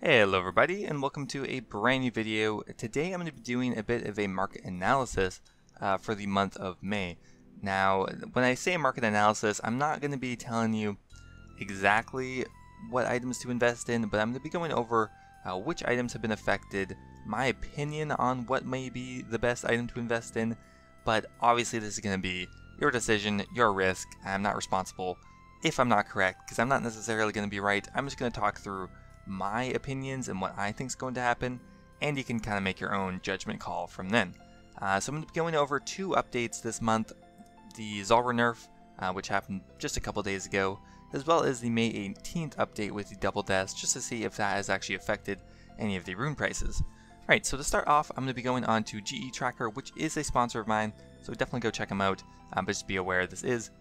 Hello everybody and welcome to a brand new video. Today I'm going to be doing a bit of a market analysis for the month of May. Now when I say market analysis, I'm not going to be telling you exactly what items to invest in, but I'm going to be going over which items have been affected, my opinion on what may be the best item to invest in, but obviously this is going to be your decision, your risk. I'm not responsible if I'm not correct because I'm not necessarily going to be right. I'm just going to talk through my opinions and what I think is going to happen, and you can kind of make your own judgment call from then. So I'm going to be going over two updates this month: the Zulrah Nerf, which happened just a couple days ago, as well as the May 18th update with the double deaths, just to see if that has actually affected any of the rune prices. Alright, so to start off, I'm going to be going on to GE Tracker, which is a sponsor of mine, so definitely go check them out, but just be aware this is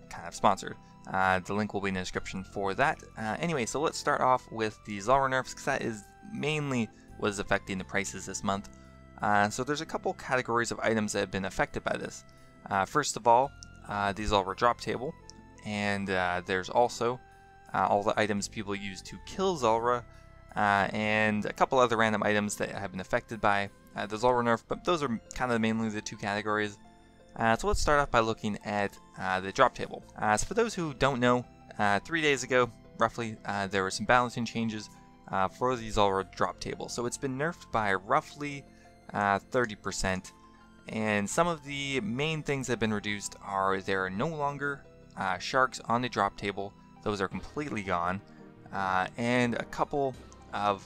kind of sponsored. The link will be in the description for that. Anyway, so let's start off with the Zulrah Nerfs, because that is mainly what is affecting the prices this month. So there's a couple categories of items that have been affected by this. First of all, the Zulrah drop table, and there's also all the items people use to kill Zulrah, and a couple other random items that have been affected by the Zulrah Nerf, but those are kind of mainly the two categories. So let's start off by looking at the drop table. So for those who don't know, 3 days ago, roughly, there were some balancing changes for the Zulrah drop table. So it's been nerfed by roughly 30%, and some of the main things that have been reduced are there are no longer sharks on the drop table. Those are completely gone, and a couple of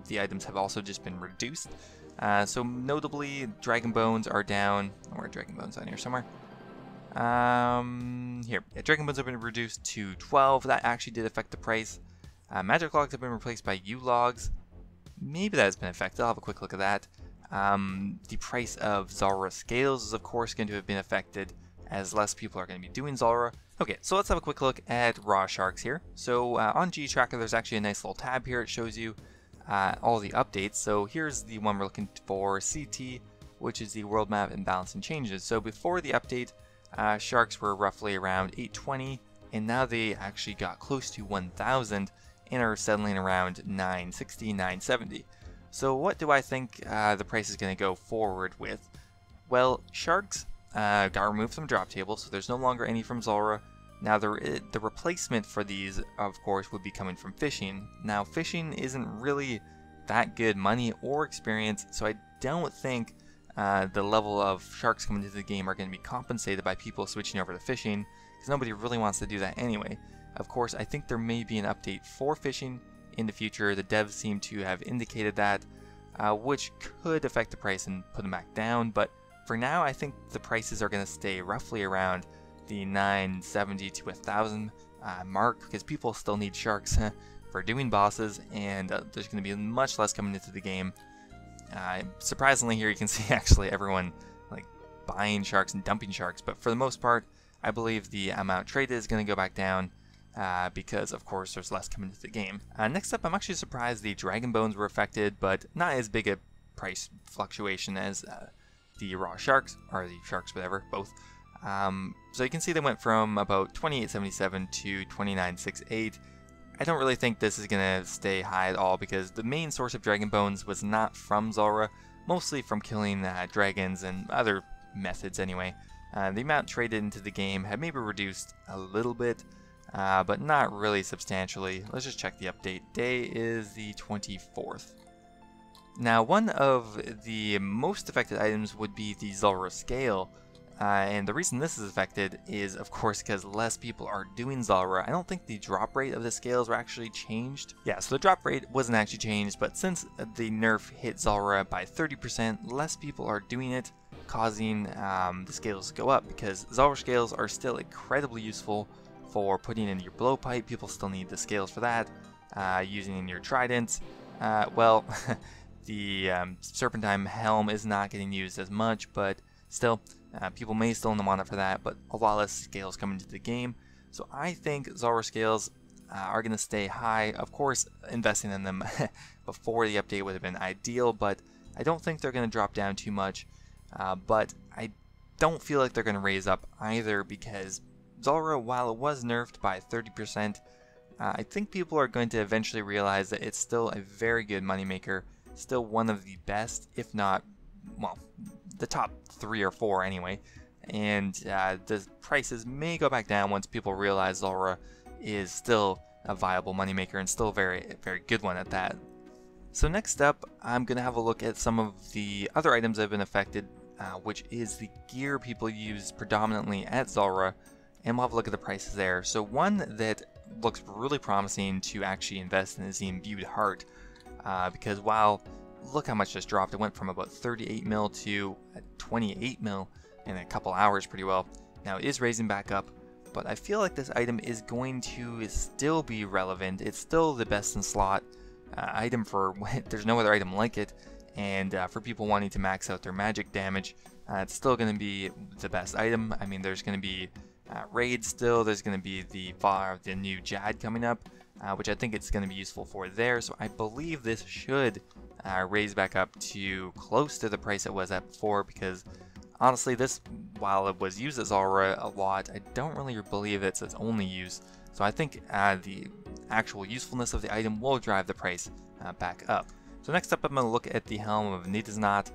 the items have also just been reduced. So notably, Dragon Bones are down. Where are Dragon Bones on here somewhere? Here. Yeah, Dragon Bones have been reduced to 12. That actually did affect the price. Magic Logs have been replaced by U-Logs. Maybe that has been affected. I'll have a quick look at that. The price of Zulrah Scales is of course going to have been affected, as less people are going to be doing Zulrah. Okay, so let's have a quick look at raw sharks here. So on G Tracker, there's actually a nice little tab here. It shows you all the updates. So here's the one we're looking for, CT, which is the world map imbalance and changes. So before the update, sharks were roughly around 820, and now they actually got close to 1,000 and are settling around 960, 970. So what do I think the price is going to go forward with? Well, sharks got removed from drop table, so there's no longer any from Zulrah. Now the replacement for these, of course, would be coming from fishing. Now fishing isn't really that good money or experience, so I don't think the level of sharks coming into the game are going to be compensated by people switching over to fishing, because nobody really wants to do that anyway. Of course, I think there may be an update for fishing in the future. The devs seem to have indicated that, which could affect the price and put them back down, but for now I think the prices are going to stay roughly around the 970 to 1,000 mark, because people still need sharks for doing bosses, and there's going to be much less coming into the game. Surprisingly, here you can see actually everyone like buying sharks and dumping sharks, but for the most part I believe the amount traded is going to go back down because of course there's less coming into the game. Next up, I'm actually surprised the Dragon Bones were affected, but not as big a price fluctuation as the raw sharks, or the sharks, whatever, both. So you can see they went from about 2877 to 2968. I don't really think this is going to stay high at all, because the main source of Dragon Bones was not from Zulrah, mostly from killing dragons and other methods anyway. The amount traded into the game had maybe reduced a little bit, but not really substantially. Let's just check the update. Day is the 24th. Now one of the most affected items would be the Zulrah Scale. And the reason this is affected is, of course, because less people are doing Zulrah. I don't think the drop rate of the scales were actually changed. Yeah, so the drop rate wasn't actually changed, but since the nerf hit Zulrah by 30%, less people are doing it, causing the scales to go up, because Zulrah scales are still incredibly useful for putting in your blowpipe. People still need the scales for that. Using in your tridents. Well, the Serpentine Helm is not getting used as much, but still, people may still want it for that, but a lot less scales come into the game. So I think Zulrah scales are going to stay high. Of course, investing in them before the update would have been ideal, but I don't think they're going to drop down too much. But I don't feel like they're going to raise up either, because Zulrah, while it was nerfed by 30%, I think people are going to eventually realize that it's still a very good moneymaker, still one of the best, if not, well, the top 3 or 4 anyway. And the prices may go back down once people realize Zulrah is still a viable moneymaker and still a very, very good one at that. So next up, I'm going to have a look at some of the other items that have been affected, which is the gear people use predominantly at Zulrah, and we'll have a look at the prices there. So one that looks really promising to actually invest in is the Imbued Heart, because while look how much this dropped, it went from about 38 mil to 28 mil in a couple hours pretty well. Now it is raising back up, but I feel like this item is going to still be relevant. It's still the best in slot item for there's no other item like it, and for people wanting to max out their magic damage, it's still going to be the best item. I mean, there's going to be raids still, there's going to be the new Jad coming up, which I think it's going to be useful for there, so I believe this should raise back up to close to the price it was at before, because honestly this, while it was used as Zulrah a lot, I don't really believe it's its only use, so I think the actual usefulness of the item will drive the price back up. So next up I'm going to look at the Helm of Nidasnat.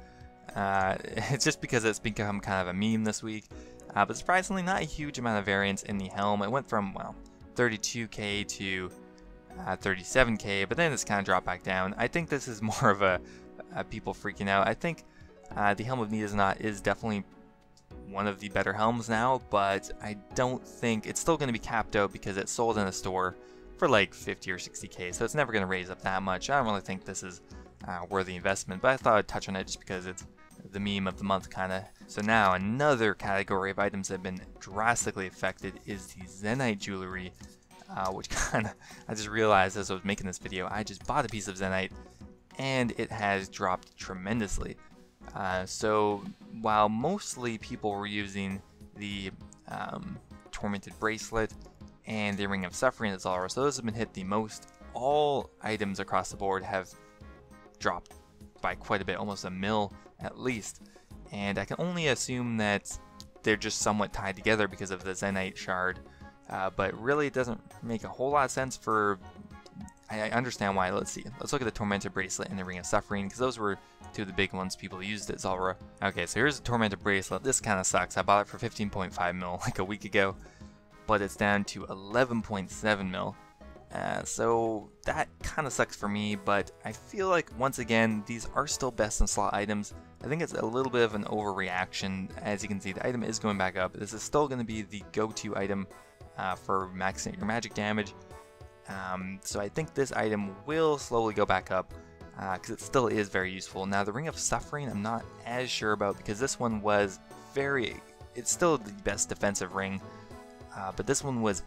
It's just because it's become kind of a meme this week, but surprisingly not a huge amount of variance in the helm. It went from, well, 32k to 37k, but then it's kind of dropped back down. I think this is more of a people freaking out. I think the Helm of Nidasnat is definitely one of the better helms now, but I don't think it's still going to be capped out because it's sold in a store for like 50 or 60k, so it's never going to raise up that much. I don't really think this is worthy investment, but I thought I'd touch on it just because it's the meme of the month kind of. So now another category of items that have been drastically affected is the Zenyte jewelry, which kind of, I just realized as I was making this video, I just bought a piece of Zenyte and it has dropped tremendously. So while mostly people were using the Tormenta Bracelet and the Ring of Suffering at Zulrah, so those have been hit the most, all items across the board have dropped by quite a bit, almost a mil at least, and I can only assume that they're just somewhat tied together because of the Zenyte shard, but really it doesn't make a whole lot of sense for, I understand why. Let's see, let's look at the Tormenta Bracelet and the Ring of Suffering, because those were two of the big ones people used at Zulrah. Okay, so here's the Tormenta Bracelet. This kind of sucks. I bought it for 15.5 mil like a week ago, but it's down to 11.7 mil. So that kind of sucks for me, but I feel like once again these are still best in slot items. I think it's a little bit of an overreaction. As you can see, the item is going back up. This is still going to be the go-to item for maxing out your magic damage. So I think this item will slowly go back up because it still is very useful. Now the Ring of Suffering I'm not as sure about, because this one was it's still the best defensive ring, but this one was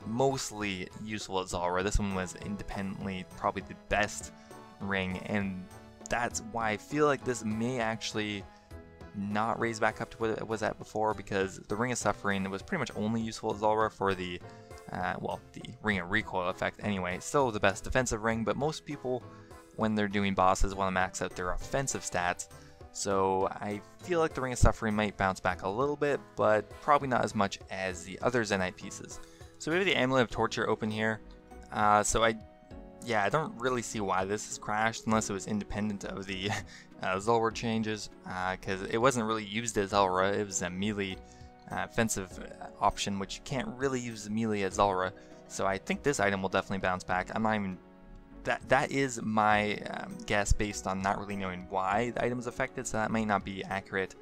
mostly useful at Zulrah. This one was independently probably the best ring, and that's why I feel like this may actually not raise back up to what it was at before, because the Ring of Suffering was pretty much only useful at Zulrah for the well, the Ring of Recoil effect anyway. It's still the best defensive ring, but most people when they're doing bosses want to max out their offensive stats, so I feel like the Ring of Suffering might bounce back a little bit, but probably not as much as the other Zenyte pieces. So we have the Amulet of Torture open here. So I don't really see why this has crashed unless it was independent of the Zulrah changes, because it wasn't really used as Zulrah. It was a melee offensive option, which you can't really use the melee as Zulrah. So I think this item will definitely bounce back. I'm not even, that is my guess based on not really knowing why the item is affected, so that might not be accurate.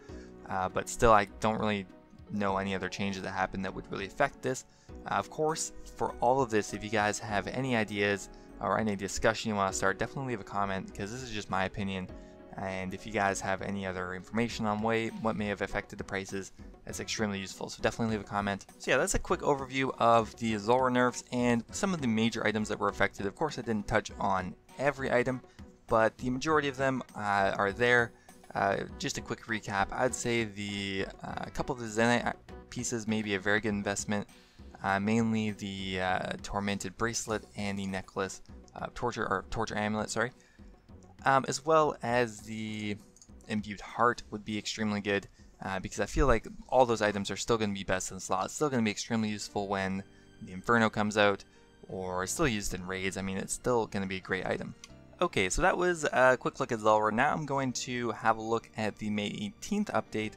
But still, I don't really know any other changes that happened that would really affect this. Of course, for all of this, if you guys have any ideas or any discussion you want to start, definitely leave a comment, because this is just my opinion, and if you guys have any other information on what may have affected the prices, that's extremely useful, so definitely leave a comment. So yeah, that's a quick overview of the Zulrah Nerfs and some of the major items that were affected. Of course, I didn't touch on every item, but the majority of them are there. Just a quick recap, I'd say a couple of the Zenyte pieces may be a very good investment, mainly the Tormented Bracelet and the Necklace Torture Amulet, sorry, as well as the Imbued Heart would be extremely good, because I feel like all those items are still going to be best in slot, still going to be extremely useful when the Inferno comes out, or still used in raids. I mean, it's still going to be a great item. Okay, so that was a quick look at Zulrah. Now I'm going to have a look at the May 18th update,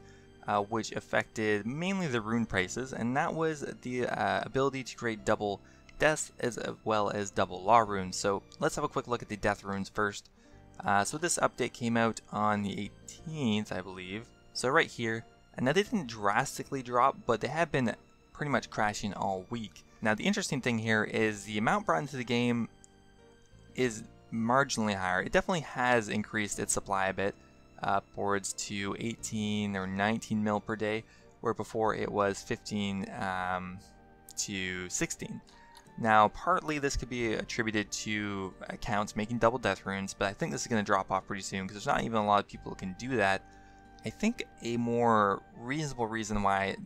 which affected mainly the rune prices, and that was the ability to create double deaths as well as double law runes. So let's have a quick look at the death runes first. So this update came out on the 18th, I believe. So right here, and now they didn't drastically drop, but they have been pretty much crashing all week. Now the interesting thing here is the amount brought into the game is marginally higher. It definitely has increased its supply a bit, upwards to 18 or 19 mil per day, where before it was 15 to 16. Now partly this could be attributed to accounts making double death runes, but I think this is going to drop off pretty soon because there's not even a lot of people who can do that. I think a more reasonable reason why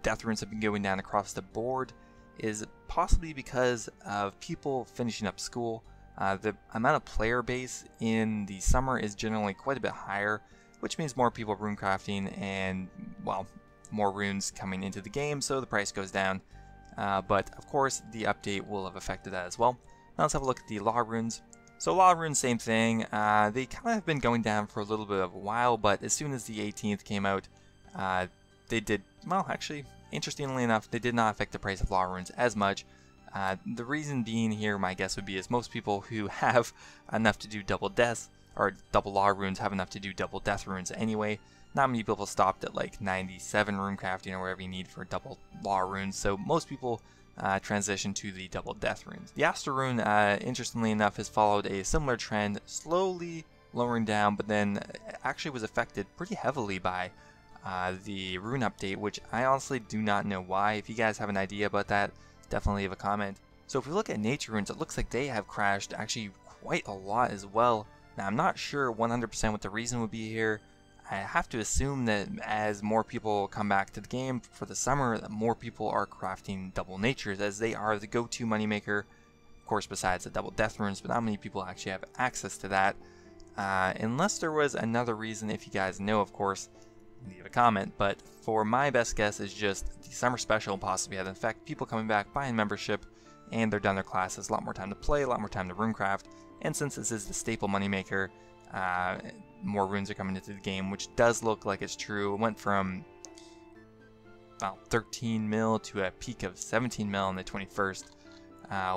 death runes have been going down across the board is possibly because of people finishing up school. The amount of player base in the summer is generally quite a bit higher, which means more people rune crafting and, well, more runes coming into the game, so the price goes down. But of course the update will have affected that as well. Now let's have a look at the law runes. So law runes, same thing. They kind of have been going down for a little bit of a while, but as soon as the 18th came out, they did, well, actually, interestingly enough, they did not affect the price of law runes as much. The reason being here, my guess would be, is most people who have enough to do double deaths, or double law runes, have enough to do double death runes anyway. Not many people stopped at like 97 rune crafting or whatever you need for double law runes, so most people transition to the double death runes. The Aster rune, interestingly enough, has followed a similar trend, slowly lowering down, but then actually was affected pretty heavily by the rune update, which I honestly do not know why. If you guys have an idea about that, definitely leave a comment. So if we look at nature runes, it looks like they have crashed actually quite a lot as well. Now I'm not sure 100% what the reason would be here. I have to assume that as more people come back to the game for the summer, that more people are crafting double natures, as they are the go-to moneymaker, of course, besides the double death runes, but not many people actually have access to that. Unless there was another reason, if you guys know, of course, leave a comment. But for my best guess is just the summer special possibly had an effect, people coming back, buying membership, and they're done their classes, a lot more time to play, a lot more time to runecraft, and since this is the staple moneymaker, more runes are coming into the game, which does look like it's true. It went from about 13 mil to a peak of 17 mil on the 21st,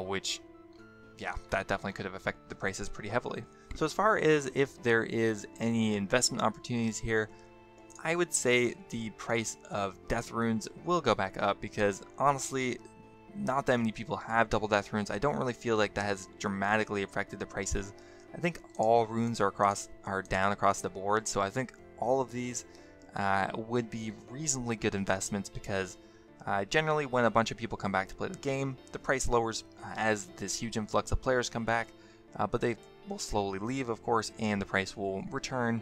which, yeah, that definitely could have affected the prices pretty heavily. So as far as if there is any investment opportunities here, I would say the price of death runes will go back up because honestly, not that many people have double death runes. I don't really feel like that has dramatically affected the prices. I think all runes are down across the board, so I think all of these would be reasonably good investments because generally when a bunch of people come back to play the game, the price lowers as this huge influx of players come back, but they will slowly leave, of course, and the price will return,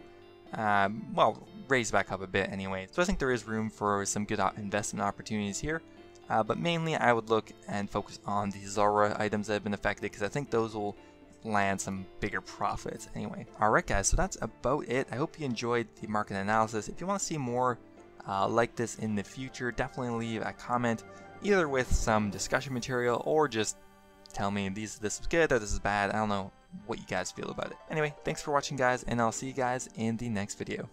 well, raise back up a bit anyway. So I think there is room for some good investment opportunities here, but mainly I would look and focus on the Zulrah items that have been affected because I think those will land some bigger profits anyway. Alright guys, so that's about it. I hope you enjoyed the market analysis. If you want to see more like this in the future, definitely leave a comment either with some discussion material or just tell me this is good or this is bad. I don't know what you guys feel about it. Anyway, thanks for watching guys, and I'll see you guys in the next video.